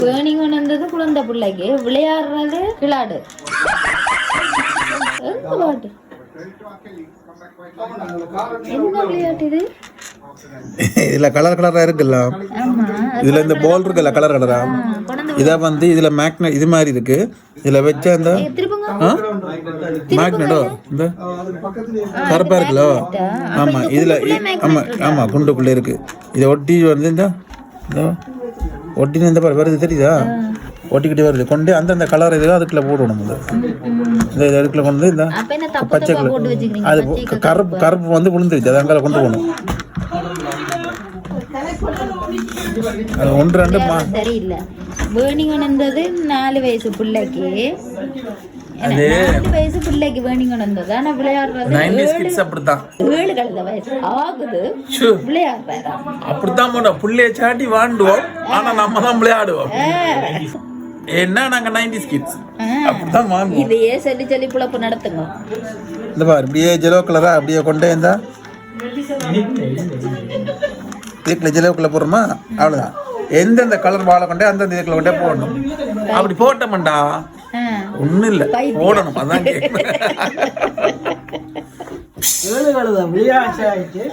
வேணி கொண்டு வந்தது குழந்தை பிள்ளைக்கு விளையாடுறது கிளாடு விளையாட்டு என்ன விளையாட்டு இது இதுல கலர் கலரா இருக்குல்ல இதுல இந்த பால் இருக்குல்ல கலர் கலரா இத வந்து இதுல மேக்னெட் இது மாதிரி இருக்கு இதுல வச்ச அந்த மேக்னெட்டோ இந்த கருப்பா இருக்குல்ல ஆமா இதுல ஆமா ஆமா குண்டுக்குள்ள இருக்கு இத ஒட்டி வந்து இந்த ஒட்டின இந்த வருது தெரியுதா ஒட்டிக்கிட்டே வருது கொண்டு அந்த கலர் இதுல அதுக்குள்ள போடணும் இந்த இதுக்குள்ள கொண்டு இந்த பச்சை கலர் அது கருப்பு வந்து விழுந்துருச்சு அது அங்கே கொண்டு போகணும் அது 1-2 தெரியல வேணிங் வந்தது 4 வயசு பிள்ளைக்கு 4 வயசு பிள்ளைக்கு வேணிங் வந்தது ஆனா விளையாடுறது 90s கிட்ஸ் அப்படிதான் 7 கலந்த வயசு ஆகுது விளையாடுறதா அப்படிதான் போட புள்ளைய சாட்டி வாண்டுவோம் ஆனா நம்ம தான் விளையாடுவோம் என்ன நாங்க 90s கிட்ஸ் அப்படிதான் வாங்குவோம் இதையே சொல்லி புலப்பு நடத்துங்க இந்த பாரு அப்படியே ஜெலோ கலரா அப்படியே கொண்டே இருந்தா இதுக்குள்ள ஜெலோக்குள்ள போடுறோமா அவ்வளவுதான் எந்தெந்த கலர் வாழை கொண்டே அந்தந்த இதுக்குள்ள கொண்டே போடணும் அப்படி போட்டோம்டா ஒண்ணும் இல்ல போடணும் அதான் விளையாட்டு